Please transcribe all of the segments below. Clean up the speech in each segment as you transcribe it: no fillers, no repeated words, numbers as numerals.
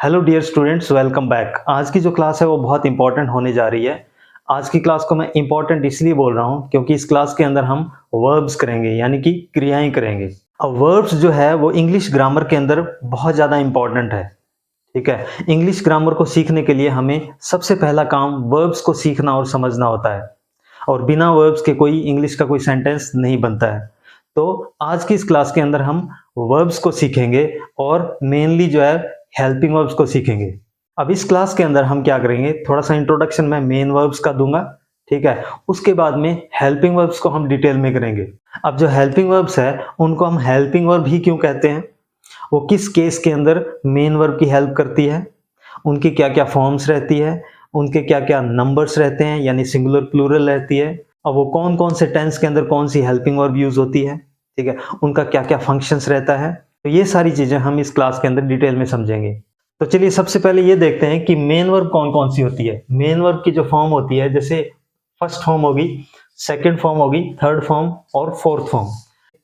Hello dear students, welcome back. आज की जो क्लास है वो बहुत इंपॉर्टेंट होने जा रही है। आज की क्लास को मैं इंपॉर्टेंट इसलिए बोल रहा हूँ क्योंकि इस क्लास के अंदर हम वर्ब्स करेंगे, यानी कि क्रियाएं करेंगे। अब वर्ब्स जो है वो इंग्लिश ग्रामर के अंदर बहुत ज़्यादा इंपॉर्टेंट है। ठीक है, इंग्लिश ग्रामर को सीखने के लिए हमें सबसे पहला काम वर्ब्स को सीखना और समझना होता है, और बिना वर्ब्स के कोई इंग्लिश का कोई सेंटेंस नहीं बनता है। तो आज की इस क्लास के अंदर हम वर्ब्स को सीखेंगे और मेनली जो है हेल्पिंग वर्ब्स को सीखेंगे। अब इस क्लास के अंदर हम क्या करेंगे, थोड़ा सा इंट्रोडक्शन में मेन वर्ब्स का दूंगा, ठीक है। उसके बाद में हेल्पिंग वर्ब्स को हम डिटेल में करेंगे। अब जो हेल्पिंग वर्ब्स है उनको हम हेल्पिंग वर्ब ही क्यों कहते हैं, वो किस केस के अंदर मेन वर्ब की हेल्प करती है, उनकी क्या क्या फॉर्म्स रहती है, उनके क्या क्या नंबर्स रहते हैं यानी सिंगुलर प्लूरल रहती है, और वो कौन कौन से टेंस के अंदर कौन सी हेल्पिंग वर्ब यूज होती है, ठीक है, उनका क्या क्या फंक्शंस रहता है। तो ये सारी चीजें हम इस क्लास के अंदर डिटेल में समझेंगे। तो चलिए सबसे पहले ये देखते हैं कि मेन वर्ब कौन कौन सी होती है। मेन वर्ब की जो फॉर्म होती है, जैसे फर्स्ट फॉर्म होगी, सेकंड फॉर्म होगी, थर्ड फॉर्म और फोर्थ फॉर्म।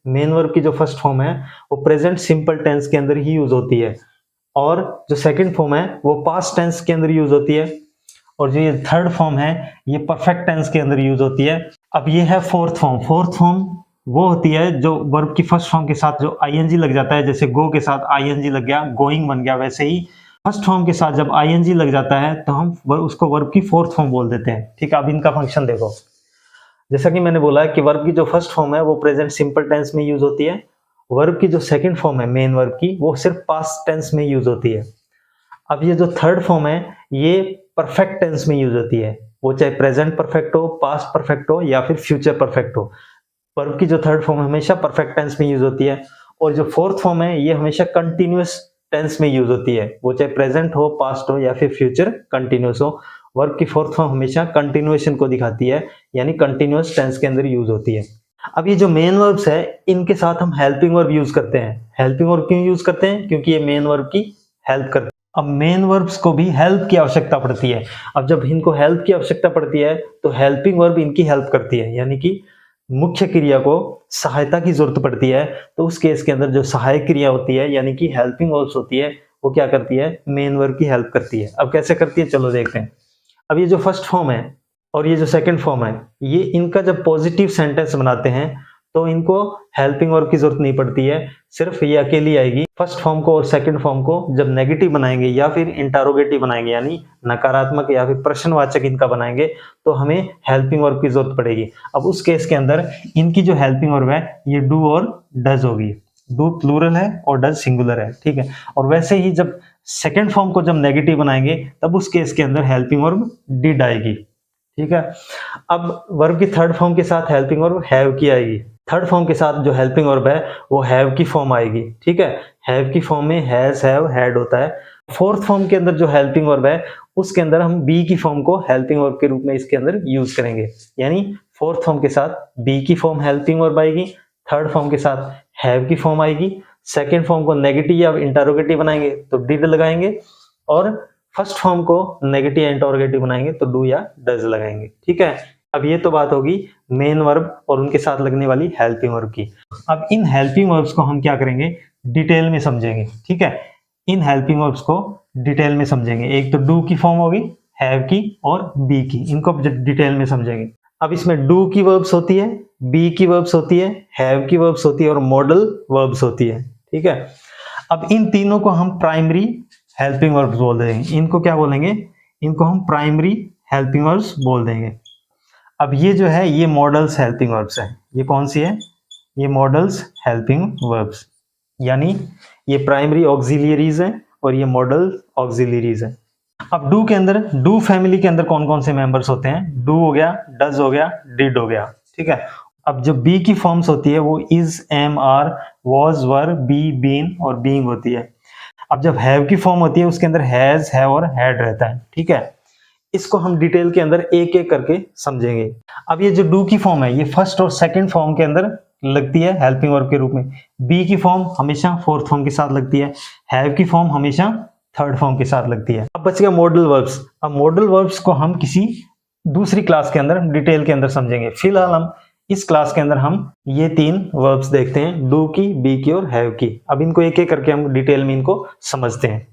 मेन वर्ब की जो फर्स्ट फॉर्म है वो प्रेजेंट सिंपल टेंस के अंदर ही यूज होती है, और जो सेकंड फॉर्म है वो पास्ट टेंस के अंदर यूज होती है, और जो ये थर्ड फॉर्म है ये परफेक्ट टेंस के अंदर यूज होती है। अब ये है फोर्थ फॉर्म। फोर्थ फॉर्म वो होती है जो वर्ब की फर्स्ट फॉर्म के साथ जो आईएनजी लग जाता है, जैसे गो के साथ आईएनजी लग गया, गोइंग बन गया, वैसे ही फर्स्ट फॉर्म के साथ जब आईएनजी लग जाता है तो हम उसको वर्ब की फोर्थ फॉर्म बोल देते हैं। ठीक है, अब इनका फंक्शन देखो। जैसा कि मैंने बोला कि वर्ब की जो फर्स्ट फॉर्म है वो प्रेजेंट सिंपल टेंस में यूज होती है। वर्ब की जो सेकंड फॉर्म है मेन वर्ब की, वो सिर्फ पास्ट टेंस में यूज होती है। अब ये जो थर्ड फॉर्म है ये परफेक्ट टेंस में यूज होती है, वो चाहे प्रेजेंट परफेक्ट हो, पास्ट परफेक्ट हो या फिर फ्यूचर परफेक्ट हो। वर्ब की जो थर्ड फॉर्म हमेशा परफेक्ट टेंस में यूज होती है, और जो फोर्थ फॉर्म है ये हमेशा कंटिन्यूअस टेंस में यूज होती है, वो चाहे प्रेजेंट हो, पास्ट हो या फिर फ्यूचर कंटिन्यूअस हो। वर्ब की फोर्थ फॉर्म हमेशा कंटिन्यूएशन को दिखाती है, यानी कंटिन्यूअस टेंस के अंदर यूज होती है। अब ये जो मेन वर्ब्स है इनके साथ हम हेल्पिंग वर्ब यूज करते हैं। हेल्पिंग वर्ब क्यों यूज करते हैं, क्योंकि ये मेन वर्ब की हेल्प करते हैं। अब मेन वर्ब्स को भी हेल्प की आवश्यकता पड़ती है। अब जब इनको हेल्प की आवश्यकता पड़ती है तो हेल्पिंग वर्ब इनकी हेल्प करती है, यानी कि मुख्य क्रिया को सहायता की जरूरत पड़ती है, तो उस केस के अंदर जो सहायक क्रिया होती है यानी कि हेल्पिंग वर्ब्स होती है, वो क्या करती है, मेन वर्ब की हेल्प करती है। अब कैसे करती है चलो देखते हैं। अब ये जो फर्स्ट फॉर्म है और ये जो सेकंड फॉर्म है, ये इनका जब पॉजिटिव सेंटेंस बनाते हैं तो इनको हेल्पिंग वर्ब की जरूरत नहीं पड़ती है, सिर्फ ये अकेली आएगी। फर्स्ट फॉर्म को और सेकंड फॉर्म को जब नेगेटिव बनाएंगे या फिर इंटरोगेटिव बनाएंगे, यानी नकारात्मक या फिर प्रश्नवाचक इनका बनाएंगे, तो हमें हेल्पिंग वर्ब की जरूरत पड़ेगी। अब उस केस के अंदर इनकी जो हेल्पिंग वर्ब है ये डू और डज होगी। डू प्लूरल है और डज सिंगुलर है, ठीक है। और वैसे ही जब सेकेंड फॉर्म को जब नेगेटिव बनाएंगे तब उस केस के अंदर हेल्पिंग वर्ब डिड आएगी, ठीक है। अब वर्ब की थर्ड फॉर्म के साथ हेल्पिंग वर्ब हैव की आएगी। थर्ड फॉर्म के साथ जो हेल्पिंग वर्ब है वो हैव की फॉर्म आएगी, ठीक है। हैव की फॉर्म में हैज, हैव, हैड होता है। फोर्थ फॉर्म के अंदर जो हेल्पिंग वर्ब है उसके अंदर हम बी की फॉर्म को हेल्पिंग वर्ब के रूप में इसके अंदर यूज करेंगे, यानी फोर्थ फॉर्म के साथ बी की फॉर्म हेल्पिंग वर्ब आएगी, थर्ड फॉर्म के साथ हैव की फॉर्म आएगी, सेकेंड फॉर्म को नेगेटिव या इंटरोगेटिव बनाएंगे तो डिड लगाएंगे, और फर्स्ट फॉर्म को नेगेटिव या इंटरोगेटिव बनाएंगे तो डू या डज लगाएंगे, ठीक है। अब ये तो बात होगी मेन वर्ब और उनके साथ लगने वाली हेल्पिंग वर्ब की। अब इन हेल्पिंग वर्ब्स को हम क्या करेंगे, डिटेल में समझेंगे, ठीक है। इन हेल्पिंग वर्ब्स को डिटेल में समझेंगे। एक तो डू की फॉर्म होगी, हैव की और बी की, इनको डिटेल में समझेंगे। अब इसमें डू की वर्ब्स होती है, बी की वर्ब्स होती है, हैव की वर्ब्स होती है और मॉडल वर्ब्स होती है, ठीक है। अब इन तीनों को हम प्राइमरी हेल्पिंग वर्ब्स बोल देंगे। इनको क्या बोलेंगे, इनको हम प्राइमरी हेल्पिंग वर्ब्स बोल देंगे। अब ये जो है ये मॉडल्स हेल्पिंग वर्ब्स है। ये कौन सी है, ये मॉडल्स हेल्पिंग वर्ब्स, यानी ये प्राइमरी ऑक्सिलियरीज है और ये मॉडल ऑक्सिलियरीज है। अब डू के अंदर, डू फैमिली के अंदर कौन कौन से मेंबर्स होते हैं, डू हो गया, डज हो गया, डिड हो गया, ठीक है। अब जो बी की फॉर्म्स होती है वो is, am, are, was, were, be, been और बीइंग होती है। अब जब हैव की फॉर्म होती है उसके अंदर हैज, हैव और हैड रहता है, ठीक है। इसको हम डिटेल के अंदर एक एक करके समझेंगे। अब ये जो डू की फॉर्म है ये फर्स्ट और सेकंड फॉर्म के अंदर लगती है हेल्पिंग वर्ब के रूप में। बी की फॉर्म हमेशा फोर्थ फॉर्म के साथ लगती है। हैव की फॉर्म हमेशा थर्ड फॉर्म के साथ लगती है। अब बच गया मॉडल वर्ब्स। अब मॉडल वर्ब्स को हम किसी दूसरी क्लास के अंदर डिटेल के अंदर समझेंगे। फिलहाल हम इस क्लास के अंदर हम ये तीन वर्ब्स देखते हैं, डू की, बी की और हैव की। अब इनको एक एक करके हम डिटेल में इनको समझते हैं।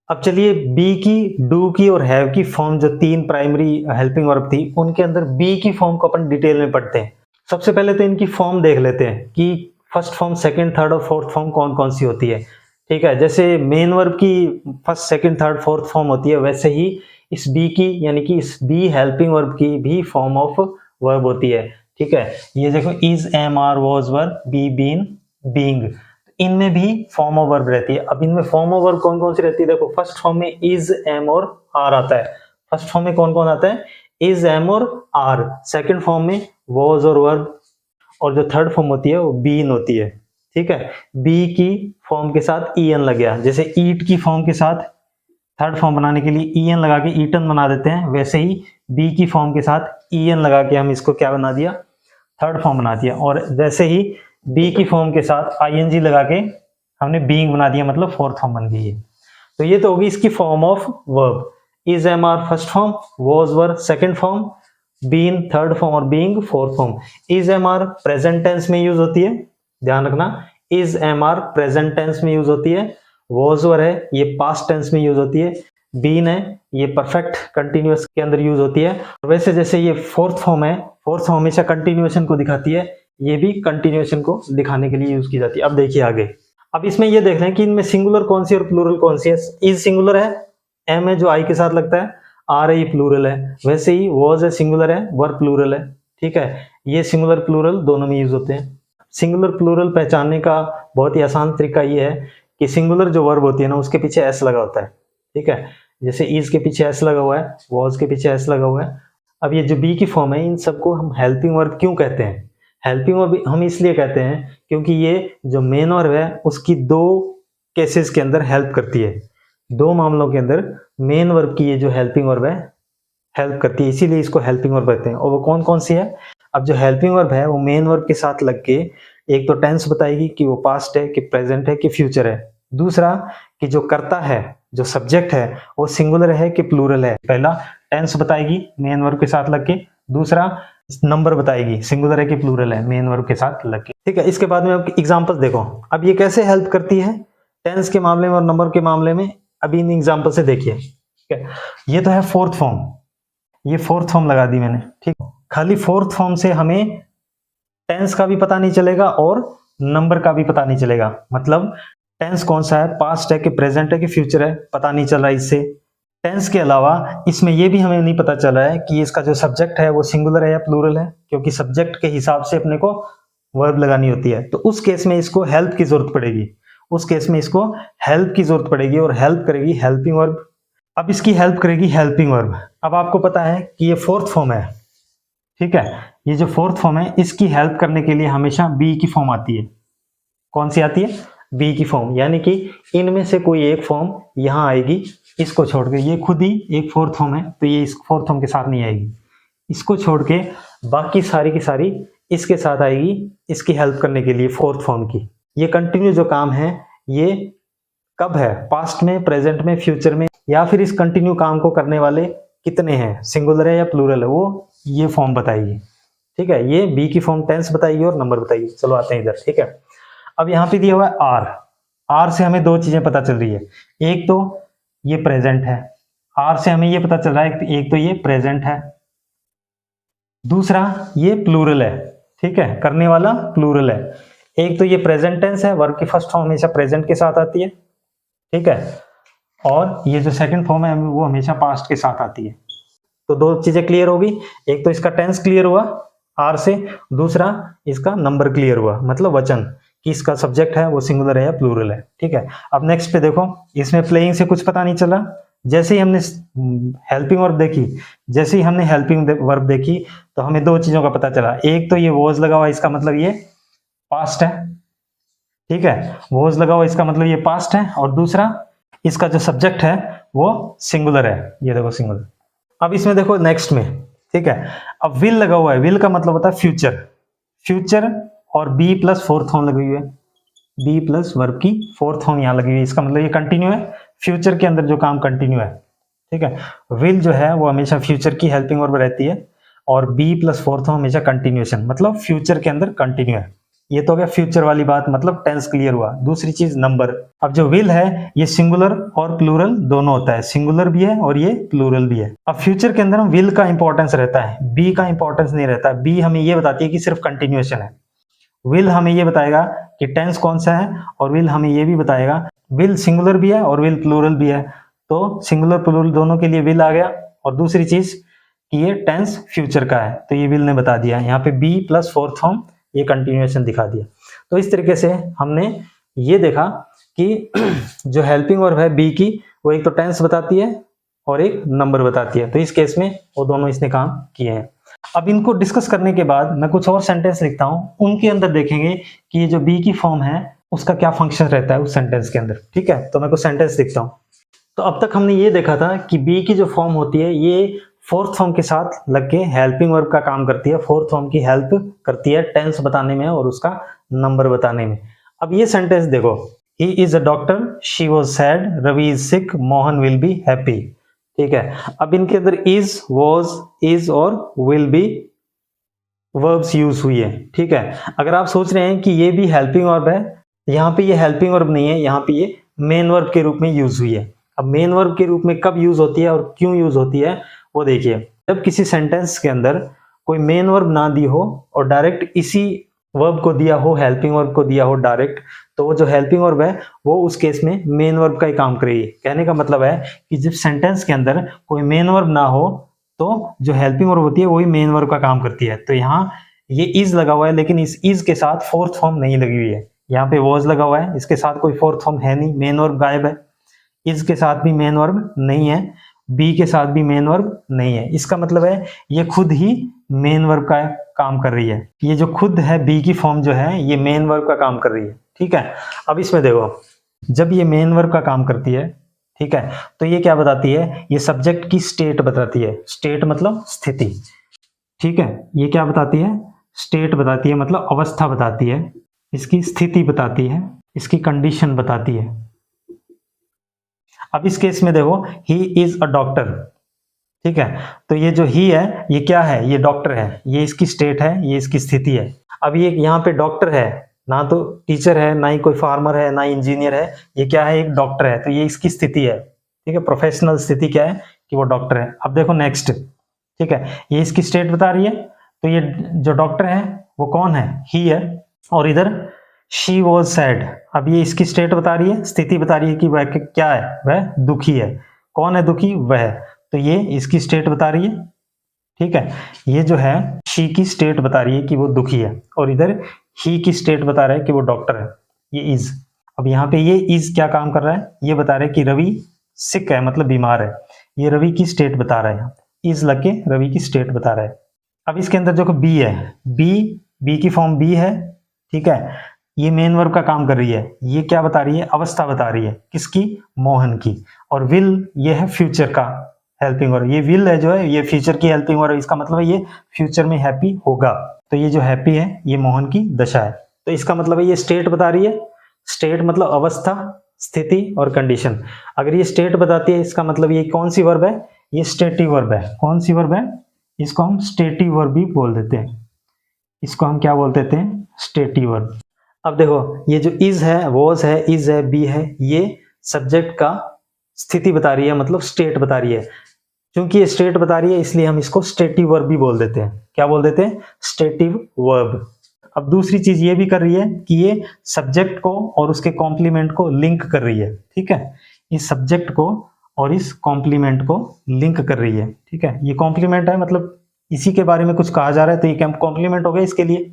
अब चलिए बी की, डू की और हैव की फॉर्म, जो 3 प्राइमरी हेल्पिंग वर्ब थी, उनके अंदर बी की फॉर्म को अपन डिटेल में पढ़ते हैं। सबसे पहले तो इनकी फॉर्म देख लेते हैं कि फर्स्ट फॉर्म, सेकंड, थर्ड और फोर्थ फॉर्म कौन कौन सी होती है। ठीक है, जैसे मेन वर्ब की first, second, third, fourth form होती है, वैसे ही इस बी की, यानी कि इस बी हेल्पिंग वर्ब की भी फॉर्म ऑफ वर्ब होती है। ठीक है, ये देखो is, am, are, was, were, be, been, being, इनमें भी फॉर्म ऑफ वर्ब रहती है। अब इनमें फॉर्म ऑफ वर्ब कौन कौन सी रहती है, देखो फर्स्ट फॉर्म में इज, एम और आर आता है। फर्स्ट फॉर्म में कौन कौन आता है, इज, एम और आर। सेकंड फॉर्म में वाज और वर्ब, और जो थर्ड फॉर्म होती है वो बीन होती है। ठीक है, बी की फॉर्म के साथ ई एन लग गया, जैसे ईट की फॉर्म के साथ थर्ड फॉर्म बनाने के लिए ई एन लगा के ईटन बना देते हैं, वैसे ही बी की फॉर्म के साथ ई एन लगा के हम इसको क्या बना दिया, थर्ड फॉर्म बना दिया। और वैसे ही बी की फॉर्म के साथ आई एन जी लगा के हमने बीइंग बना दिया, मतलब फोर्थ फॉर्म बन गई है। तो ये तो होगी इसकी form of verb. Is, am, are first form, was, were second form, been third form और being fourth form. Is, am, are present tense में यूज होती है, ध्यान रखना, is, am, are present tense में यूज होती है। वाज, वर है ये पास्ट टेंस में यूज होती है। बीन है ये परफेक्ट कंटिन्यूअस के अंदर यूज होती है। वैसे जैसे ये फोर्थ फॉर्म है, फोर्थ फॉर्म हमेशा कंटिन्यूएशन को दिखाती है, ये भी कंटिन्यूएशन को दिखाने के लिए यूज की जाती है। अब देखिए आगे, अब इसमें ये देख रहे हैं कि इनमें सिंगुलर कौन सी और प्लूरल कौन सी है। इज सिंगुलर है, एम है जो आई के साथ लगता है, आर है ये प्लूरल है। वैसे ही वाज है सिंगुलर है, वर प्लूरल है। ठीक है, ये सिंगुलर प्लूरल दोनों में यूज होते हैं। सिंगुलर प्लूरल पहचानने का बहुत ही आसान तरीका ये है कि सिंगुलर जो वर्ब होती है ना, उसके पीछे एस लगा होता है। ठीक है, जैसे इज के पीछे एस लगा हुआ है, वाज के पीछे एस लगा हुआ है। अब ये जो बी की फॉर्म है, इन सबको हम हेल्पिंग वर्ब क्यों कहते हैं? हेल्पिंग वर्ब हम इसलिए कहते हैं क्योंकि ये जो मेन वर्ब है उसकी दो केसेस के अंदर हेल्प करती है। दो मामलों के अंदर मेन वर्ब की ये जो हेल्पिंग वर्ब है हेल्प करती है, इसीलिए इसको हेल्पिंग वर्ब कहते हैं। और वो कौन कौन सी है? अब जो हेल्पिंग वर्ब है वो मेन वर्ब के साथ लग के एक तो टेंस बताएगी कि वो पास्ट है कि प्रेजेंट है कि फ्यूचर है। दूसरा कि जो कर्ता है, जो सब्जेक्ट है, वो सिंगुलर है कि प्लूरल है। पहला टेंस बताएगी मेन वर्ब के साथ लग के, दूसरा नंबर बताएगी सिंगुलर है कि प्लूरल है मेन वर्ब के साथ लग के। ठीक है, इसके बाद में अब एग्जांपल्स देखो, अब ये कैसे हेल्प करती है टेंस के मामले में और नंबर के मामले में, अभी इन एग्जांपल से देखिए। ठीक है, ये तो है फोर्थ फॉर्म, ये फोर्थ फॉर्म लगा दी मैंने। ठीक, खाली फोर्थ फॉर्म से हमें टेंस का भी पता नहीं चलेगा और नंबर का भी पता नहीं चलेगा। मतलब टेंस कौन सा है, पास्ट है कि प्रेजेंट है कि फ्यूचर है, पता नहीं चल रहा इससे। टेंस के अलावा इसमें यह भी हमें नहीं पता चला है कि इसका जो सब्जेक्ट है वो सिंगुलर है या प्लूरल है, क्योंकि सब्जेक्ट के हिसाब से अपने को वर्ब लगानी होती है। तो उस केस में इसको हेल्प की जरूरत पड़ेगी, उस केस में इसको हेल्प की जरूरत पड़ेगी और हेल्प करेगी हेल्पिंग वर्ब। अब इसकी हेल्प करेगी हेल्पिंग वर्ब। अब आपको पता है कि ये फोर्थ फॉर्म है। ठीक है, ये जो फोर्थ फॉर्म है इसकी हेल्प करने के लिए हमेशा बी की फॉर्म आती है। कौन सी आती है? बी की फॉर्म, यानी कि इनमें से कोई एक फॉर्म यहां आएगी, इसको छोड़ के। ये खुद ही एक फोर्थ फॉर्म है तो ये इस फोर्थ फॉर्म के साथ नहीं आएगी, इसको छोड़ के बाकी सारी की सारी इसके साथ आएगी, इसकी हेल्प करने के लिए फोर्थ फॉर्म की। ये कंटिन्यू जो काम है ये कब है? पास्ट में, प्रेजेंट में, फ्यूचर में, या फिर इस कंटिन्यू काम को करने वाले कितने हैं, सिंगुलर है या प्लूरल है, वो ये फॉर्म बताएगी। ठीक है, ये बी की फॉर्म टेंस बताएगी और नंबर बताएगी। चलो आते हैं इधर। ठीक है, अब यहाँ पे दिया हुआ है आर। आर से हमें दो चीजें पता चल रही है, एक तो ये प्रेजेंट है, आर से हमें ये पता चल रहा है एक तो ये प्रेजेंट है, दूसरा ये प्लूरल है। ठीक है, करने वाला प्लूरल है। एक तो ये प्रेजेंट टेंस है, वर्ब की फर्स्ट फॉर्म हमेशा प्रेजेंट के साथ आती है। ठीक है, और ये जो सेकंड फॉर्म है वो हमेशा पास्ट के साथ आती है। तो दो चीजें क्लियर होगी, एक तो इसका टेंस क्लियर हुआ आर से, दूसरा इसका नंबर क्लियर हुआ, मतलब वचन कि इसका सब्जेक्ट है वो सिंगुलर है या प्लूरल है। ठीक है, अब नेक्स्ट पे देखो, इसमें प्लेइंग से कुछ पता नहीं चला। जैसे ही हमने हेल्पिंग वर्ब देखी, जैसे ही हमने हेल्पिंग वर्ब देखी तो हमें दो चीजों का पता चला। एक तो ये वॉज लगा हुआ, इसका मतलब ये पास्ट है। ठीक है, वॉज लगा हुआ इसका मतलब ये पास्ट है, और दूसरा इसका जो सब्जेक्ट है वो सिंगुलर है, ये देखो सिंगुलर। अब इसमें देखो नेक्स्ट में, ठीक है, अब विल लगा हुआ है, विल का मतलब होता है फ्यूचर। फ्यूचर और बी प्लस फोर्थ फॉर्म लगी हुई है, बी प्लस वर्ब की फोर्थ फॉर्म यहाँ लगी हुई है, इसका मतलब ये कंटिन्यू है, फ्यूचर के अंदर जो काम कंटिन्यू है। ठीक है, विल जो है वो हमेशा फ्यूचर की हेल्पिंग वर्ब रहती है, और बी प्लस फोर्थ फॉर्म हमेशा कंटिन्यूएशन, मतलब फ्यूचर के अंदर कंटिन्यू है। ये तो हो गया फ्यूचर वाली बात, मतलब टेंस क्लियर हुआ। दूसरी चीज नंबर। अब जो विल है ये सिंगुलर और प्लूरल दोनों होता है, सिंगुलर भी है और ये प्लूरल भी है। अब फ्यूचर के अंदर हम विल का इंपॉर्टेंस रहता है, बी का इंपॉर्टेंस नहीं रहता। बी हमें ये बताती है कि सिर्फ कंटिन्यूएशन है, विल हमें ये बताएगा कि टेंस कौन सा है, और विल हमें ये भी बताएगा विल सिंगुलर भी है और विल प्लूरल भी है, तो सिंगुलर प्लूरल दोनों के लिए विल आ गया। और दूसरी चीज कि ये टेंस फ्यूचर का है, तो ये विल ने बता दिया। यहाँ पे बी प्लस फोर्थ फॉर्म ये कंटिन्यूएशन दिखा दिया। तो इस तरीके से हमने ये देखा कि जो हेल्पिंग वर्ब है बी की, वो एक तो टेंस बताती है और एक नंबर बताती है। तो इस केस में वो दोनों इसने काम किए हैं। अब इनको डिस्कस करने के बाद मैं कुछ और सेंटेंस लिखता हूं, उनके अंदर देखेंगे कि ये जो बी की फॉर्म है उसका क्या फंक्शन रहता है उस सेंटेंस के अंदर। ठीक है, तो मैं कुछ सेंटेंस लिखता हूं। तो अब तक हमने ये देखा था कि बी की जो फॉर्म होती है ये फोर्थ फॉर्म के साथ लग के हेल्पिंग वर्ब का काम करती है, फोर्थ फॉर्म की हेल्प करती है टेंस बताने में और उसका नंबर बताने में। अब ये सेंटेंस देखो, he is a doctor, she was sad, Ravi is sick, Mohan will be happy. ठीक है, अब इनके अंदर इज, वॉज, इज और विल बी वर्ब्स यूज हुई है। ठीक है, अगर आप सोच रहे हैं कि ये भी हेल्पिंग वर्ब है, यहाँ पे ये हेल्पिंग वर्ब नहीं है, यहाँ पे ये मेन वर्ब के रूप में यूज हुई है। अब मेन वर्ब के रूप में कब यूज होती है और क्यों यूज होती है वो देखिए। जब किसी सेंटेंस के अंदर कोई मेन वर्ब ना दी हो और डायरेक्ट इसी वर्ब को दिया हो, हेल्पिंग वर्ब को दिया हो डायरेक्ट, तो वो जो हेल्पिंग वर्ब है वो उस केस में मेन वर्ब का ही काम करेगी। कहने का मतलब है कि जब सेंटेंस के अंदर कोई मेन वर्ब ना हो तो जो हेल्पिंग वर्ब होती है वही मेन वर्ब का काम करती है। तो यहाँ ये इज लगा हुआ है, लेकिन इस इज के साथ फोर्थ फॉर्म नहीं लगी हुई है। यहाँ पे वॉज लगा हुआ है, इसके साथ कोई फोर्थ फॉर्म है नहीं, मेन वर्ब गायब है। इज के साथ भी मेन वर्ब नहीं है, बी के साथ भी मेन वर्ब नहीं है। इसका मतलब है ये खुद ही मेन वर्ब का काम कर रही है। ये जो खुद है बी की फॉर्म जो है ये मेन वर्ब का काम कर रही है। ठीक है, अब इसमें देखो, जब ये मेन वर्ब का काम करती है, ठीक है, तो ये क्या बताती है, ये सब्जेक्ट की स्टेट बताती है। स्टेट मतलब स्थिति। ठीक है, ये क्या बताती है, स्टेट बताती है, मतलब अवस्था बताती है, इसकी स्थिति बताती है, इसकी कंडीशन बताती है। अब इस केस में देखो, ही इज अ डॉक्टर। ठीक है, तो ये जो ही है ये क्या है, ये डॉक्टर है, ये इसकी स्टेट है, ये इसकी स्थिति है। अब ये यहाँ पे डॉक्टर है, ना तो टीचर है, ना ही कोई फार्मर है, ना इंजीनियर है, ये क्या है, एक डॉक्टर है, तो ये इसकी स्थिति है। ठीक है, प्रोफेशनल स्थिति क्या है कि वो डॉक्टर है। अब देखो नेक्स्ट, ठीक है, ये इसकी स्टेट बता रही है, तो ये जो डॉक्टर है वो कौन है, ही है। और इधर शी वॉज सैड, अब ये इसकी स्टेट बता रही है, स्थिति बता रही है कि वह क्या है, वह दुखी है। कौन है दुखी, वह, तो ये इसकी स्टेट बता रही है। ठीक है, ये जो है शी की स्टेट बता रही है कि वो दुखी है, और इधर ही की स्टेट बता रहा है कि वो डॉक्टर है, ये इज। अब यहाँ पे ये इज क्या काम कर रहा है, ये बता रहा है कि रवि सिक है, मतलब बीमार है, ये रवि की स्टेट बता रहा है, यहाँ इज लग के रवि की स्टेट बता रहा है। अब इसके अंदर जो बी है, बी की फॉर्म बी है। ठीक है, ये मेन वर्ब का काम कर रही है, ये क्या बता रही है, अवस्था बता रही है, किसकी, मोहन की। और विल ये है फ्यूचर का हेल्पिंग वर्ब, ये विल है जो है ये फ्यूचर की हेल्पिंग वर्ब, इसका मतलब है ये फ्यूचर में हैप्पी होगा। तो ये जो हैप्पी है ये मोहन की दशा है। तो इसका मतलब है ये स्टेट बता रही है, स्टेट मतलब अवस्था, स्थिति और कंडीशन। अगर ये स्टेट बताती है इसका मतलब ये कौन सी वर्ब है, ये स्टेटिव वर्ब है। कौन सी वर्ब है, इसको हम स्टेटिव वर्ब भी बोल देते हैं, इसको हम क्या बोल देते हैं, स्टेटिव वर्ब। अब देखो, ये जो इज है, वॉज है, इज है, बी है, ये सब्जेक्ट का स्थिति बता रही है, मतलब स्टेट बता रही है। क्योंकि ये स्टेट बता रही है इसलिए हम इसको स्टेटिव वर्ब भी बोल देते हैं। क्या बोल देते हैं, स्टेटिव वर्ब। अब दूसरी चीज ये भी कर रही है कि ये सब्जेक्ट को और उसके कॉम्प्लीमेंट को लिंक कर रही है। ठीक है, इस सब्जेक्ट को और इस कॉम्प्लीमेंट को लिंक कर रही है। ठीक है, ये कॉम्प्लीमेंट है, मतलब इसी के बारे में कुछ कहा जा रहा है, तो ये कॉम्प्लीमेंट हो गया इसके लिए।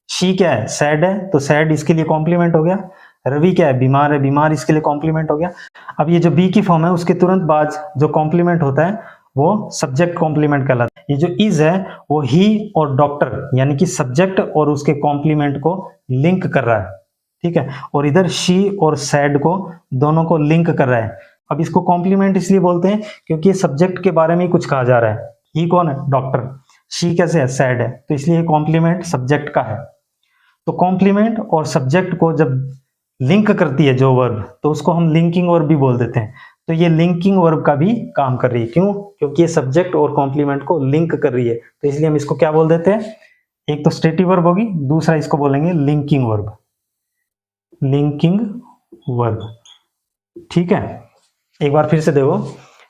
शी क्या है, सैड है, तो सैड इसके लिए कॉम्प्लीमेंट हो गया। रवि क्या है, बीमार है, बीमार इसके लिए कॉम्प्लीमेंट हो गया। अब ये जो बी की फॉर्म है उसके तुरंत बाद जो कॉम्प्लीमेंट होता है वो सब्जेक्ट कॉम्प्लीमेंट कहलाता है। ये जो इज है वो ही और डॉक्टर यानी कि सब्जेक्ट और उसके कॉम्प्लीमेंट को लिंक कर रहा है। ठीक है, और इधर शी और सैड को दोनों को लिंक कर रहा है। अब इसको कॉम्प्लीमेंट इसलिए बोलते हैं क्योंकि ये सब्जेक्ट के बारे में कुछ कहा जा रहा है। ही कौन है, डॉक्टर, शी कैसे है, सैड है, तो इसलिए कॉम्प्लीमेंट सब्जेक्ट का है। तो कॉम्प्लीमेंट और सब्जेक्ट को जब लिंक करती है जो वर्ब, तो उसको हम लिंकिंग वर्ब भी बोल देते हैं। तो ये लिंकिंग वर्ब का भी काम कर रही है। क्यों, क्योंकि ये सब्जेक्ट और कॉम्प्लीमेंट को लिंक कर रही है, तो इसलिए हम इसको क्या बोल देते हैं, एक तो स्टेटिव वर्ब होगी, दूसरा इसको बोलेंगे लिंकिंग वर्ब, लिंकिंग वर्ब। ठीक है, एक बार फिर से देखो,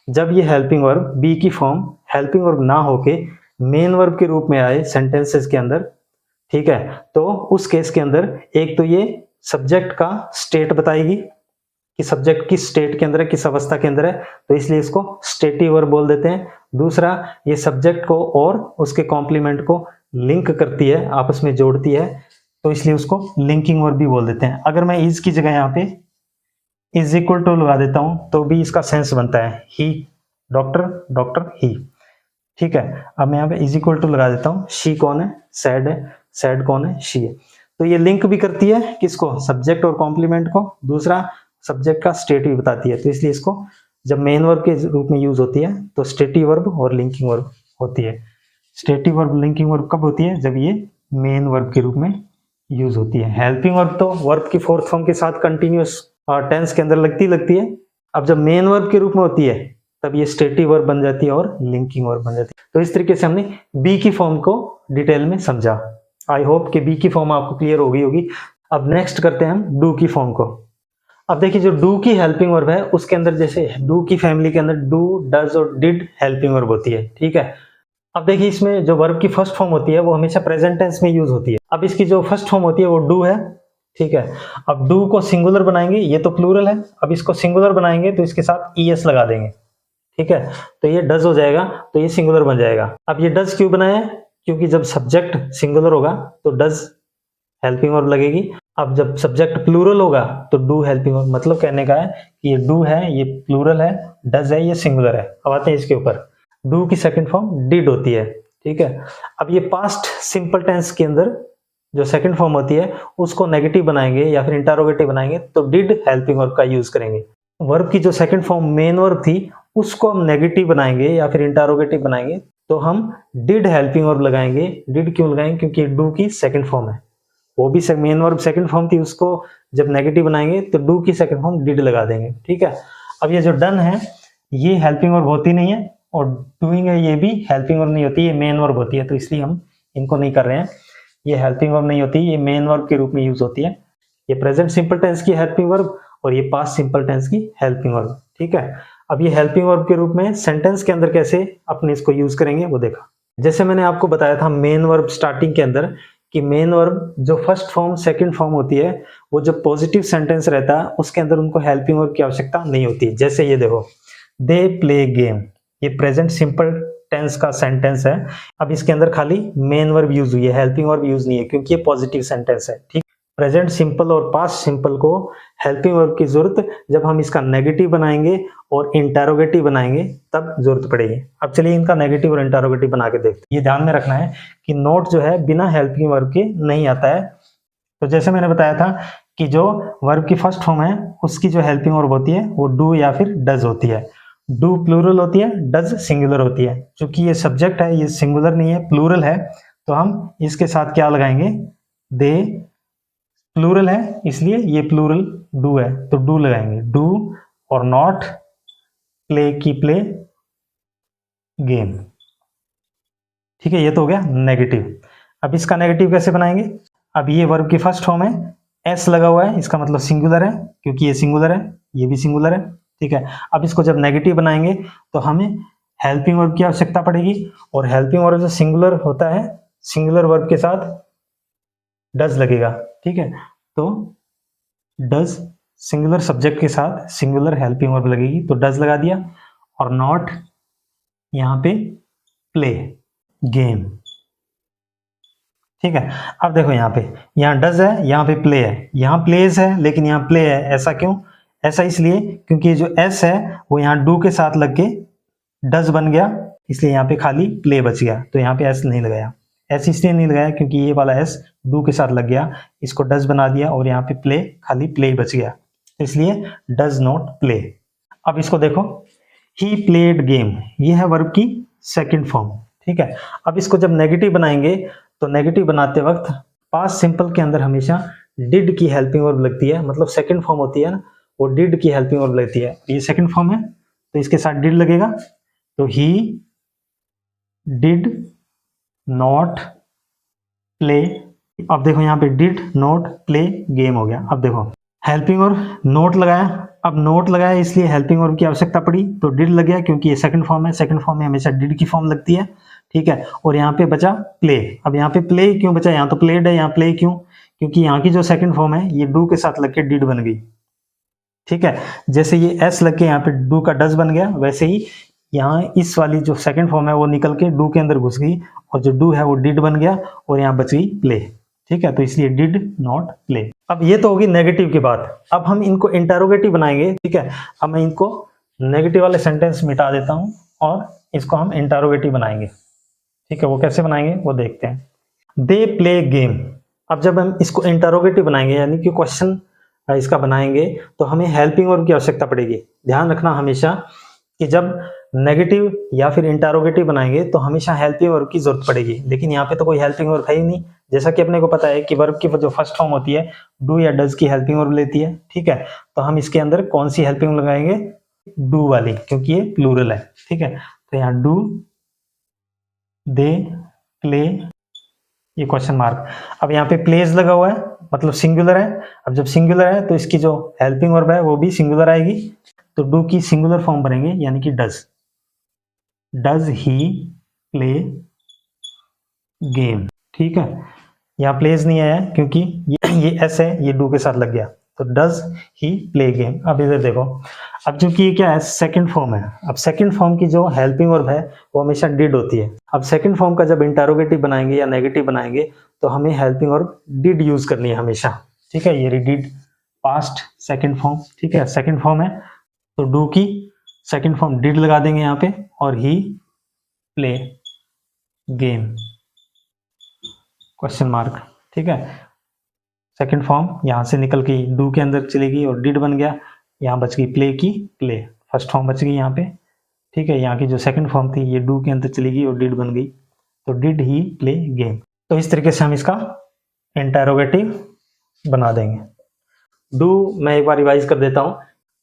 जब ये हेल्पिंग वर्ब बी की फॉर्म हेल्पिंग वर्ब ना होके मेन वर्ब के रूप में आए सेंटेंसेस के अंदर, ठीक है, तो उस केस के अंदर एक तो ये सब्जेक्ट का स्टेट बताएगी कि सब्जेक्ट किस स्टेट के अंदर है, किस अवस्था के अंदर है, तो इसलिए इसको स्टेटिव वर्ब बोल देते हैं। दूसरा, ये सब्जेक्ट को और उसके कॉम्प्लीमेंट को लिंक करती है, आपस में जोड़ती है, तो इसलिए उसको लिंकिंग वर्ब भी बोल देते हैं। अगर मैं इज की जगह यहाँ पे इज इक्वल टू लगा देता हूं तो भी इसका सेंस बनता है, ही डॉक्टर, डॉक्टर ही। ठीक है, अब मैं यहाँ पे इज इक्वल टू लगा देता हूँ, शी कौन है, सैड है, सैड कौन है, शी है। तो ये लिंक भी करती है किसको, सब्जेक्ट और कॉम्प्लीमेंट को, दूसरा सब्जेक्ट का स्टेट भी बताती है, तो इसलिए इसको जब मेन वर्ब के रूप में यूज होती है तो स्टेटिव वर्ब और लिंकिंग वर्ब होती है। स्टेटिव वर्ब लिंकिंग वर्ब कब होती है, जब ये मेन वर्ब के रूप में यूज होती है। हेल्पिंग वर्ब तो वर्ब की फोर्थ फॉर्म के साथ कंटिन्यूअस टेंस के अंदर लगती है। अब जब मेन वर्ब के रूप में होती है तब ये स्टेटिव वर्ब बन जाती है और लिंकिंग वर्ब बन जाती है। तो इस तरीके से हमने बी की फॉर्म को डिटेल में समझा। आई होप कि बी की फॉर्म आपको क्लियर हो गई होगी। अब नेक्स्ट करते हैं हम डू की फॉर्म को। अब देखिए, जो डू की हेल्पिंग वर्ब है उसके अंदर जैसे डू की फैमिली के अंदर डू, डज और डिड हेल्पिंग वर्ब होती है। ठीक है, अब देखिए इसमें जो वर्ब की फर्स्ट फॉर्म होती है वो हमेशा प्रेजेंट टेंस में यूज होती है। अब इसकी जो फर्स्ट फॉर्म होती है वो डू है। ठीक है, अब डू को सिंगुलर बनाएंगे, ये तो प्लूरल है, अब इसको सिंगुलर बनाएंगे तो इसके साथ ईएस लगा देंगे। ठीक है, तो ये डज हो जाएगा, तो ये सिंगुलर बन जाएगा। अब ये डज क्यों बनाया है, क्योंकि जब सब्जेक्ट सिंगुलर होगा तो डज हेल्पिंग वर्ब लगेगी। अब जब सब्जेक्ट प्लूरल होगा तो डू हेल्पिंग वर्ब, मतलब कहने का है कि ये डू है, ये प्लूरल है, डज है, ये सिंगुलर है। अब आते हैं इसके ऊपर, डू की सेकंड फॉर्म डिड होती है। ठीक है, अब ये पास्ट सिंपल टेंस के अंदर जो सेकंड फॉर्म होती है उसको नेगेटिव बनाएंगे या फिर इंटरोगेटिव बनाएंगे तो डिड हेल्पिंग वर्ब का यूज करेंगे। वर्ब की जो सेकंड फॉर्म मेन वर्ब थी उसको हम नेगेटिव बनाएंगे या फिर इंटरोगेटिव बनाएंगे तो हम डिड हेल्पिंग वर्ब लगाएंगे। डिड क्यों लगाएंगे, क्योंकि डू की सेकंड फॉर्म है, वो भी मेन वर्ब सेकंड फॉर्म थी, उसको जब नेगेटिव बनाएंगे तो डू की सेकंड फॉर्म डिड लगा देंगे। ठीक है, अब ये जो डन है ये हेल्पिंग वर्ब होती नहीं है और डूइंग है ये भी हेल्पिंग वर्ब नहीं होती, ये मेन वर्ब होती है, तो इसलिए हम इनको नहीं कर रहे हैं। ये हेल्पिंग वर्ब नहीं होती, ये मेन वर्ब के रूप में यूज होती है। ये प्रेजेंट सिंपल टेंस की हेल्पिंग वर्ब और ये पास्ट सिंपल टेंस की हेल्पिंग वर्ब। ठीक है, अब ये हेल्पिंग वर्ब के रूप में सेंटेंस के अंदर कैसे अपने इसको यूज करेंगे वो देखा। जैसे मैंने आपको बताया था मेन वर्ब स्टार्टिंग के अंदर कि मेन वर्ब जो फर्स्ट फॉर्म सेकंड फॉर्म होती है वो जो पॉजिटिव सेंटेंस रहता है उसके अंदर उनको हेल्पिंग वर्ब की आवश्यकता नहीं होती। जैसे ये देखो, दे प्ले गेम, ये प्रेजेंट सिंपल टेंस का सेंटेंस है। अब इसके अंदर खाली मेन वर्ब यूज हुई है, हेल्पिंग वर्ब यूज नहीं है क्योंकि ये पॉजिटिव सेंटेंस है। ठीक, प्रेजेंट सिंपल और पास्ट सिंपल को हेल्पिंग वर्ब की जरूरत जब हम इसका नेगेटिव बनाएंगे और इंटरोगेटिव बनाएंगे तब जरूरत पड़ेगी। अब चलिए इनका नेगेटिव और इंटरोगेटिव बना के देखते हैं। ये ध्यान में रखना है कि नोट जो है बिना हेल्पिंग वर्ब के नहीं आता है। तो जैसे मैंने बताया था कि जो वर्ब की फर्स्ट फॉर्म है उसकी जो हेल्पिंग वर्ब होती है वो डू या फिर डज होती है। डू प्लूरल होती है, डज सिंगुलर होती है। क्योंकि ये सब्जेक्ट है, ये सिंगुलर नहीं है, प्लूरल है, तो हम इसके साथ क्या लगाएंगे, दे प्लूरल है इसलिए ये प्लूरल डू है तो डू लगाएंगे। डू और नॉट प्ले की प्ले गेम। ठीक है, ये तो हो गया नेगेटिव। अब इसका नेगेटिव कैसे बनाएंगे, अब ये वर्ब की फर्स्ट फॉर्म है, एस लगा हुआ है, इसका मतलब सिंगुलर है क्योंकि ये सिंगुलर है, ये भी सिंगुलर है। ठीक है, अब इसको जब नेगेटिव बनाएंगे तो हमें हेल्पिंग वर्ब की आवश्यकता पड़ेगी और हेल्पिंग वर्ब जो सिंगुलर होता है सिंगुलर वर्ब के साथ डज लगेगा। ठीक है, तो डज सिंगुलर सब्जेक्ट के साथ सिंगुलर हेल्पिंग वर्ब लगेगी तो डज लगा दिया और नॉट यहां पे प्ले गेम। ठीक है, अब देखो यहाँ डज है, यहाँ पे प्ले है, यहाँ प्लेज है लेकिन यहाँ प्ले है। ऐसा क्यों, ऐसा इसलिए क्योंकि जो एस है वो यहाँ डू के साथ लग के डज बन गया, इसलिए यहाँ पे खाली प्ले बच गया। तो यहाँ पे एस नहीं लगाया, एस इसलिए नहीं लगाया क्योंकि ये वाला एस डू के साथ लग गया, इसको डज बना दिया और यहाँ पे प्ले खाली प्ले ही बच गया, इसलिए डज नॉट प्ले। अब इसको देखो, ही प्लेड गेम, ये है वर्ब की सेकंड फॉर्म। ठीक है, अब इसको जब नेगेटिव बनाएंगे तो नेगेटिव बनाते वक्त पास्ट सिंपल के अंदर हमेशा डिड की हेल्पिंग वर्ब लगती है, मतलब सेकंड फॉर्म होती है ना, वो डिड की हेल्पिंग वर्ब लगती है। ये सेकंड फॉर्म है तो इसके साथ डिड लगेगा, तो ही डिड नॉट प्ले। अब देखो यहाँ पे डिड नोट प्ले गेम हो गया। अब देखो हेल्पिंग वर्ब नोट लगाया, अब नोट लगाया इसलिए हेल्पिंग वर्ब की आवश्यकता पड़ी तो डिड लग गया, क्योंकि ये सेकंड फॉर्म है, सेकंड फॉर्म में हमेशा डिड की फॉर्म लगती है, ठीक है। और यहाँ पे बचा प्ले। अब यहाँ पे प्ले क्यों बचा, यहाँ तो प्लेड है, यहाँ प्ले क्यों, क्योंकि यहाँ की जो सेकंड फॉर्म है ये डू के साथ लग के डिड बन गई, ठीक है। जैसे ये एस लग के यहाँ पे डू का डज बन गया, वैसे ही यहाँ इस वाली जो सेकंड फॉर्म है वो निकल के डू के अंदर घुस गई और जो डू है वो डिड बन गया और यहाँ बच गई प्ले, ठीक है। तो इसलिए डिड नॉट प्ले। अब ये तो होगी नेगेटिव की बात। अब हम इनको इंटरोगेटिव बनाएंगे, ठीक है। अब मैं इनको नेगेटिव वाले सेंटेंस मिटा देता हूँ और इसको हम इंटरोगेटिव बनाएंगे, ठीक है। वो कैसे बनाएंगे वो देखते हैं। They play game. अब जब हम इसको इंटरोगेटिव बनाएंगे यानी कि क्वेश्चन इसका बनाएंगे तो हमें हेल्पिंग वर्ब की आवश्यकता पड़ेगी। ध्यान रखना हमेशा कि जब नेगेटिव या फिर इंटरोगेटिव बनाएंगे तो हमेशा हेल्पिंग वर्ब की जरूरत पड़ेगी, लेकिन यहाँ पे तो कोई हेल्पिंग वर्ब है ही नहीं। जैसा कि अपने को पता है कि वर्ब की जो फर्स्ट फॉर्म होती है डू या डज की हेल्पिंग वर्ब लेती है, ठीक है। तो हम इसके अंदर कौन सी हेल्पिंग लगाएंगे, डू वाली, क्योंकि ये प्लूरल है, ठीक है। तो यहाँ डू, दे, प्ले, ये क्वेश्चन मार्क। अब यहाँ पे प्लेस लगा हुआ है मतलब सिंगुलर है। अब जब सिंगुलर है तो इसकी जो हेल्पिंग वर्ब है वो भी सिंगुलर आएगी, तो डू की सिंगुलर फॉर्म बनेंगे यानी कि does. Does he play game, ठीक है। यहाँ प्लेस नहीं आया क्योंकि ये एस है, ये डू के साथ लग गया, तो डज ही प्ले गेम। अब इधर देखो, अब चूंकि ये क्या है सेकंड फॉर्म है, अब सेकंड फॉर्म की जो हेल्पिंग वर्ब है वो हमेशा डिड होती है। अब सेकंड फॉर्म का जब इंटरोगेटिव बनाएंगे या नेगेटिव बनाएंगे तो हमें हेल्पिंग वर्ब डिड यूज करनी है हमेशा, ठीक है। ये डिड पास्ट सेकंड फॉर्म, ठीक है, सेकंड फॉर्म है तो डू की सेकंड फॉर्म डिड लगा देंगे यहाँ पे और ही प्ले गेम क्वेश्चन मार्क, ठीक है। सेकंड फॉर्म यहाँ से निकल के डू के अंदर चलेगी और डिड बन गया, यहाँ बच गई प्ले की प्ले, फर्स्ट फॉर्म बच गई यहाँ पे, ठीक है। यहाँ की जो सेकंड फॉर्म थी ये डू के अंदर चली गई और डिड बन गई, तो डिड ही प्ले गेम। तो इस तरीके से हम इसका इंटरोगेटिव बना देंगे। डू मैं एक बार रिवाइज कर देता हूँ।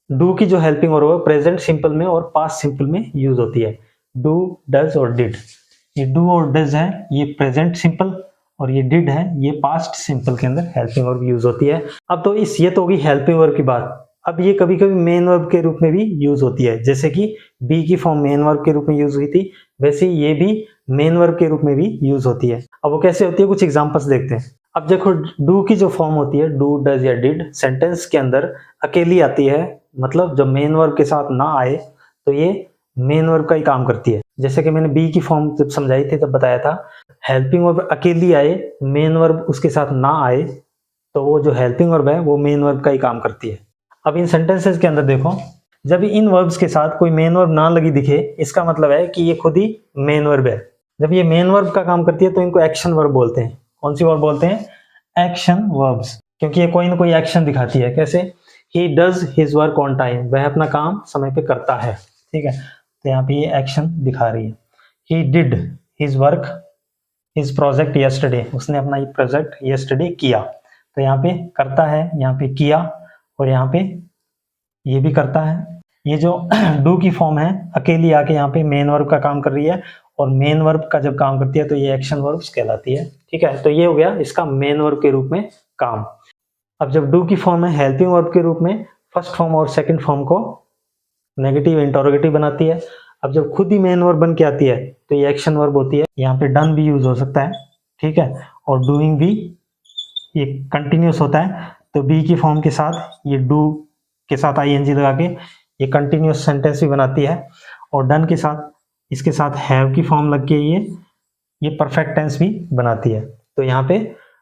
डू की जो हेल्पिंग वर्ब है प्रेजेंट सिंपल में और पास्ट सिंपल में यूज होती है। डू, डज और डिड। ये डू और डज है ये प्रेजेंट सिंपल और ये डिड है ये पास्ट सिंपल के अंदर हेल्पिंग वर्ब यूज होती है। अब तो ये तो होगी हेल्पिंग वर्ब की बात। अब ये कभी कभी मेन वर्ब के रूप में भी यूज होती है, जैसे कि बी की फॉर्म मेन वर्ब के रूप में यूज हुई थी, वैसे ये भी मेन वर्ब के रूप में भी यूज होती है। अब वो कैसे होती है कुछ एग्जांपल्स देखते हैं। अब देखो डू की जो फॉर्म होती है डू, डज या डिड सेंटेंस के अंदर अकेली आती है, मतलब जब मेन वर्ब के साथ ना आए तो ये मेन वर्ब का ही काम करती है। जैसे कि मैंने बी की फॉर्म जब समझाई थी तब बताया था हेल्पिंग वर्ब अकेली आए मेन वर्ब उसके साथ ना आए तो वो जो हेल्पिंग वर्ब है वो मेन वर्ब का ही काम करती है। अब इन सेंटेंसेस के अंदर देखो जब इन वर्ब्स के साथ कोई मेन वर्ब ना लगी दिखे इसका मतलब है कि ये खुद ही मेन वर्ब है। जब ये मेन वर्ब का काम करती है तो इनको एक्शन वर्ब बोलते हैं। कौन सी वर्ब बोलते हैं, एक्शन वर्ब्स, क्योंकि ये कोई ना कोई एक्शन दिखाती है। कैसे, he does his work on time, वह अपना काम समय पे करता है, ठीक है। तो यहाँ पे ये एक्शन दिखा रही है। He did his work his project yesterday, उसने अपना ये प्रोजेक्ट यस्टरडे किया, तो यहाँ पे करता है, यहाँ पे किया और यहाँ पे ये भी करता है। ये जो डू की फॉर्म है अकेली आके यहाँ पे मेन वर्ब का काम कर रही है और मेन वर्ब का जब काम करती है तो ये एक्शन वर्ब्स कहलाती है, ठीक है। तो ये हो गया इसका मेन वर्ब के रूप में काम। अब जब डू की फॉर्म है हेल्पिंग वर्ब के रूप में फर्स्ट फॉर्म और सेकंड फॉर्म को नेगेटिव इंटरोगेटिव बनाती है। अब जब खुद ही मेन वर्ब बन के आती है तो ये एक्शन वर्ब होती है। यहाँ पे डन भी यूज हो सकता है, ठीक है, और डूइंग भी ये कंटिन्यूस होता है, तो बी की फॉर्म के साथ ये डू के साथ आईएनजी लगा के ये कंटिन्यूस सेंटेंस भी बनाती है और डन के साथ इसके साथ हैव की फॉर्म लग के ये परफेक्ट टेंस भी बनाती है। तो यहाँ पे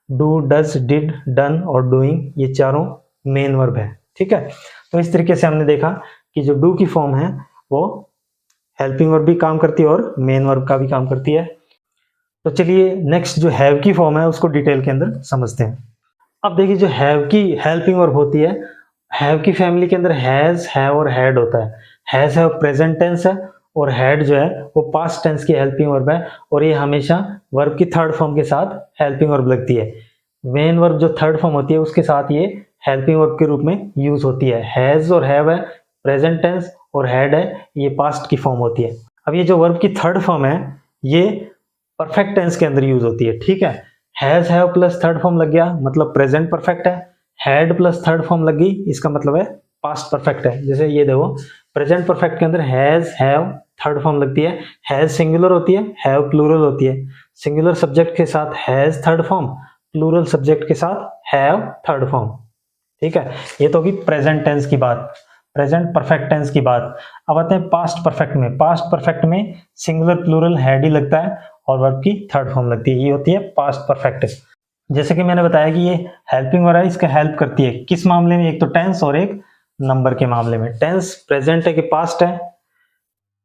डू, डज, डिड, डन और डूइंग ये चारों मेन वर्ब है, ठीक है। तो इस तरीके से हमने देखा कि जो डू की फॉर्म है वो हेल्पिंग वर्ब भी काम करती है और मेन वर्ब का भी काम करती है। तो चलिए नेक्स्ट जो हैव की फॉर्म है उसको डिटेल के अंदर समझते हैं। अब देखिए जो हैव की हेल्पिंग वर्ब होती है, हैव की फैमिली के अंदर हैज, हैव और हैड होता है। हैज है प्रेजेंट टेंस है और हैड जो है वो पास्ट टेंस की हेल्पिंग वर्ब है और ये हमेशा वर्ब की थर्ड फॉर्म के साथ हेल्पिंग वर्ब लगती है। मेन वर्ब जो थर्ड फॉर्म होती है उसके साथ ये हेल्पिंग वर्ब के रूप में यूज होती है। हैज और हैव है प्रेजेंट टेंस और हैड है ये पास्ट की फॉर्म होती है। अब ये जो वर्ब की थर्ड फॉर्म है ये परफेक्ट टेंस के अंदर यूज होती है, ठीक है। Has have plus third form लग गया मतलब प्रेजेंट परफेक्ट है, हैड प्लस थर्ड फॉर्म लग गई इसका मतलब है पास्ट परफेक्ट है। जैसे ये देखो प्रेजेंट परफेक्ट के अंदर हैज हैव थर्ड फॉर्म लगती है, हैज सिंगुलर होती है, हैव प्लूरल होती है। सिंगुलर सब्जेक्ट के साथ has third form, plural subject के साथ हैव थर्ड फॉर्म। ठीक है, ये तो होगी प्रेजेंट टेंस की बात, प्रेजेंट परफेक्ट टेंस की बात। अब आते हैं पास्ट परफेक्ट में। पास्ट परफेक्ट में सिंगुलर प्लूरल हैड ही लगता है और वर्ब की थर्ड फॉर्म लगती है, ये होती है पास्ट परफेक्ट। जैसे कि मैंने बताया कि ये हेल्पिंग वर्ब है, इसका हेल्प करती है किस मामले में, एक तो टेंस और एक नंबर के मामले में। टेंस प्रेजेंट है कि पास्ट है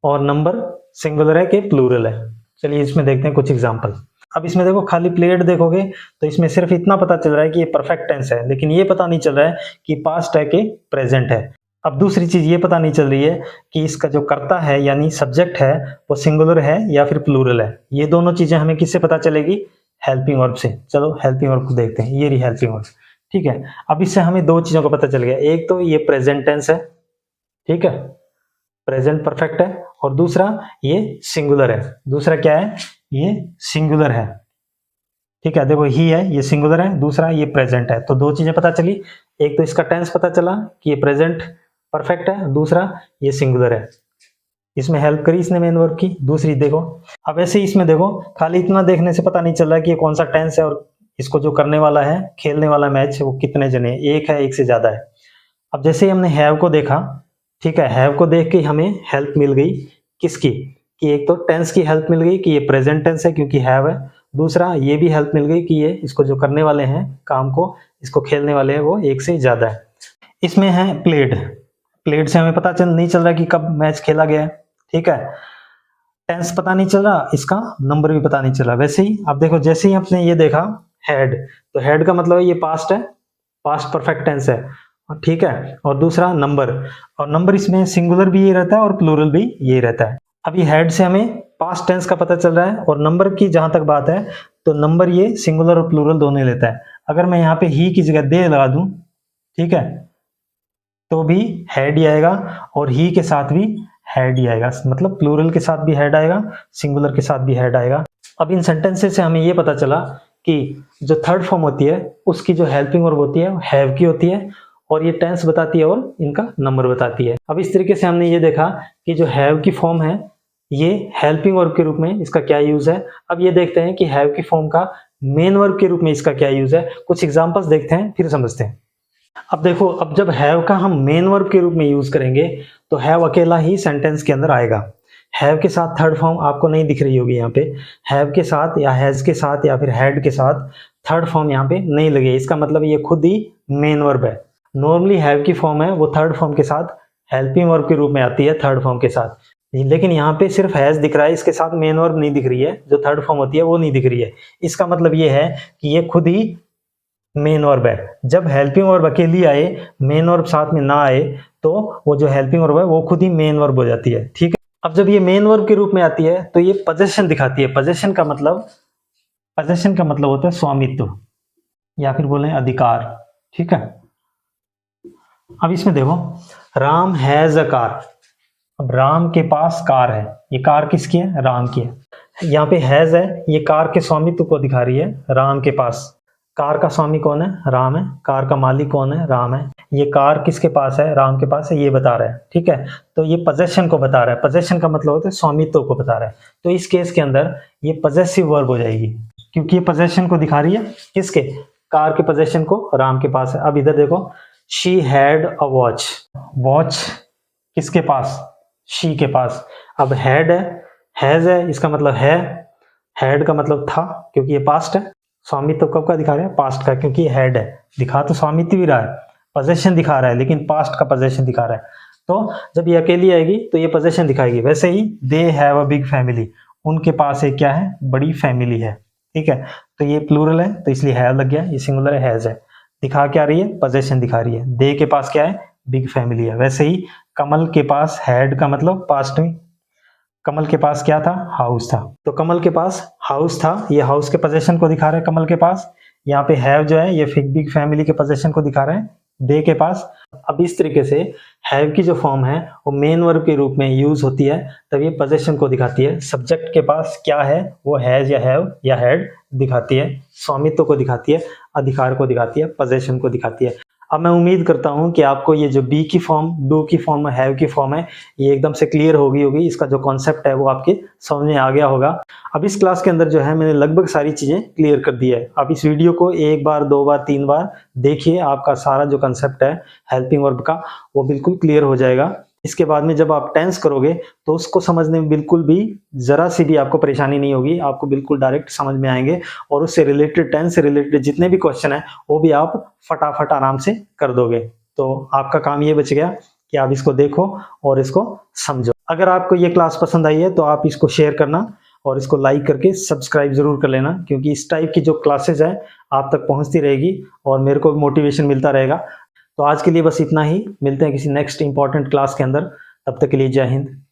और नंबर सिंगुलर है कि प्लूरल है। चलिए इसमें देखते हैं कुछ एग्जांपल। अब इसमें देखो खाली प्लेड देखोगे तो इसमें सिर्फ इतना पता चल रहा है कि ये परफेक्ट टेंस है, लेकिन ये पता नहीं चल रहा है कि पास्ट है कि प्रेजेंट है। अब दूसरी चीज ये पता नहीं चल रही है कि इसका जो कर्ता है यानी सब्जेक्ट है वो सिंगुलर है या फिर प्लूरल है। ये दोनों चीजें हमें किससे पता चलेगी, हेल्पिंग वर्ब से। चलो हेल्पिंग वर्ब को देखते हैं, ये रही हेल्पिंग वर्ब। ठीक है, अब इससे हमें दो चीजों का पता चल गया, एक तो ये प्रेजेंट टेंस है, ठीक है, प्रेजेंट परफेक्ट है, और दूसरा ये सिंगुलर है। दूसरा क्या है, ये सिंगुलर है। ठीक है, देखो ही है, ये सिंगुलर है, दूसरा ये प्रेजेंट है। तो दो चीजें पता चली, एक तो इसका टेंस पता चला कि ये प्रेजेंट परफेक्ट है, दूसरा ये सिंगुलर है। इसमें हेल्प करी इसने मेन वर्ब की। दूसरी देखो, अब ऐसे ही इसमें देखो खाली इतना देखने से पता नहीं चल रहा कि ये कौन सा टेंस है और इसको जो करने वाला है, खेलने वाला मैच, वो कितने जने, एक है एक से ज्यादा है। अब जैसे ही हमने हैव को देखा, ठीक है, हैव को देख के हमें हेल्प मिल गई किसकी, कि एक तो टेंस की हेल्प मिल गई कि ये प्रेजेंट टेंस है क्योंकि हैव है, दूसरा ये भी हेल्प मिल गई कि ये इसको जो करने वाले हैं काम को, इसको खेलने वाले हैं, वो एक से ज्यादा है। इसमें है प्लेड। प्लेड से हमें पता नहीं चल रहा कि कब मैच खेला गया है। ठीक है, टेंस पता नहीं चल रहा, इसका नंबर भी पता नहीं चला। वैसे ही अब देखो जैसे ही आपने ये देखा हैड, तो हैड का मतलब ये पास्ट है, पास्ट परफेक्ट टेंस है, ठीक है, और दूसरा नंबर, और नंबर इसमें सिंगुलर भी ये रहता है और प्लूरल भी ये रहता है। अब ये हेड से हमें पास्ट टेंस का पता चल रहा है, और नंबर की जहां तक बात है तो नंबर ये सिंगुलर और प्लूरल दोनों लेता है। अगर मैं यहाँ पे ही की जगह दे लगा दूं, ठीक है, तो भी हेड ही आएगा और ही के साथ भी हेड ही आएगा, मतलब प्लूरल के साथ भी हेड आएगा, सिंगुलर के साथ भी हेड आएगा। अब इन सेंटेंसेस से हमें ये पता चला कि जो थर्ड फॉर्म होती है उसकी जो हेल्पिंग वर्ब होती है हैव की होती है, और ये टेंस बताती है और इनका नंबर बताती है। अब इस तरीके से हमने ये देखा कि जो हैव की फॉर्म है ये हेल्पिंग वर्ब के रूप में इसका क्या यूज है। अब ये देखते हैं कि हैव की फॉर्म का मेन वर्ब के रूप में इसका क्या यूज है। कुछ एग्जांपल्स देखते हैं फिर समझते हैं। अब देखो, अब जब हैव का हम मेन वर्ब के रूप में यूज करेंगे तो हैव अकेला ही सेंटेंस के अंदर आएगा। हैव के साथ थर्ड फॉर्म आपको नहीं दिख रही होगी यहाँ पे, हैव के साथ या हैज के साथ या फिर हैड के साथ थर्ड फॉर्म यहाँ पे नहीं लगे, इसका मतलब ये खुद ही मेन वर्ब है। नॉर्मली हैव की फॉर्म है वो थर्ड फॉर्म के साथ हेल्पिंग वर्ब के रूप में आती है, थर्ड फॉर्म के साथ, लेकिन यहाँ पे सिर्फ हैज दिख रहा है, इसके साथ मेन वर्ब नहीं दिख रही है, जो थर्ड फॉर्म होती है वो नहीं दिख रही है। इसका मतलब ये है कि ये खुद ही मेन वर्ब है। जब हेल्पिंग वर्ब अकेली आए, मेन वर्ब साथ में ना आए, तो वो जो हेल्पिंग वर्ब है वो खुद ही मेन वर्ब हो जाती है। ठीक है, अब जब ये मेन वर्ब के रूप में आती है तो ये पोजेशन दिखाती है। पोजेशन का मतलब होता है स्वामित्व या फिर बोले अधिकार। ठीक है, अब इसमें देखो राम हैज अ कार। अब राम के पास कार है, ये कार किसकी है, राम की है। यहाँ पे हैज है, ये कार के स्वामित्व को दिखा रही है राम के पास। कार का स्वामी कौन है, राम है। कार का मालिक कौन है, राम है। ये कार किसके पास है, राम के पास है, ये बता रहा है। ठीक है, तो ये पोजेशन को बता रहा है। पोजेशन का मतलब होता है स्वामित्व को बता रहा है। तो इस केस के अंदर ये पॉजेसिव वर्ब हो जाएगी, क्योंकि ये पोजेशन को दिखा रही है किसके, कार के पोजेशन को राम के पास है। अब इधर देखो, she had a watch. Watch किसके पास, शी के पास। अब हैड है, हैज है, इसका मतलब है। हैड का मतलब था, क्योंकि ये पास्ट है। स्वामित्व कब का दिखा रहे हैं, पास्ट का, क्योंकि हेड है। दिखा तो स्वामित्व भी रहा है, पोजेशन दिखा रहा है, लेकिन पास्ट का पोजेशन दिखा रहा है। तो जब ये अकेली आएगी तो ये पोजेशन दिखाएगी। वैसे ही they have a big family, उनके पास एक क्या है, बड़ी फैमिली है। ठीक है, तो ये प्लूरल है तो इसलिए हैव लग गया, ये सिंगुलर है, हैज है। दिखा क्या रही है, पोजेशन दिखा रही है। दे के पास क्या है, बिग फैमिली है। वैसे ही कमल के पास हैड का मतलब पास्ट में, कमल के पास क्या था, हाउस था। तो कमल के पास हाउस था, ये हाउस के पोजेशन को दिखा रहा है कमल के पास। यहाँ पे हैव जो है ये बिग फैमिली के पोजेशन को दिखा रहे हैं दे के पास। अब इस तरीके से हैव की जो फॉर्म है वो मेन वर्ब के रूप में यूज होती है, तब ये पोजेशन को दिखाती है। सब्जेक्ट के पास क्या है वो हैज या हैव या हैड दिखाती है, स्वामित्व को दिखाती है, अधिकार को दिखाती है, पोजेशन को दिखाती है। अब मैं उम्मीद करता हूं कि आपको ये जो बी की फॉर्म, डू की फॉर्म, हैव की फॉर्म है, ये एकदम से क्लियर होगी। इसका जो कॉन्सेप्ट है वो आपके समझ में आ गया होगा। अब इस क्लास के अंदर जो है मैंने लगभग सारी चीजें क्लियर कर दी है। आप इस वीडियो को एक बार, दो बार, तीन बार देखिए, आपका सारा जो कंसेप्ट है हेल्पिंग वर्ब का वो बिल्कुल क्लियर हो जाएगा। इसके बाद में जब आप टेंस करोगे तो उसको समझने में बिल्कुल भी जरा सी भी आपको परेशानी नहीं होगी, आपको बिल्कुल डायरेक्ट समझ में आएंगे और उससे रिलेटेड, टेंस से रिलेटेड जितने भी क्वेश्चन है वो भी आप फटाफट आराम से कर दोगे। तो आपका काम ये बच गया कि आप इसको देखो और इसको समझो। अगर आपको ये क्लास पसंद आई है तो आप इसको शेयर करना और इसको लाइक करके सब्सक्राइब जरूर कर लेना, क्योंकि इस टाइप की जो क्लासेस है आप तक पहुंचती रहेगी और मेरे को मोटिवेशन मिलता रहेगा। तो आज के लिए बस इतना ही, मिलते हैं किसी नेक्स्ट इंपॉर्टेंट क्लास के अंदर। तब तक के लिए जय हिंद।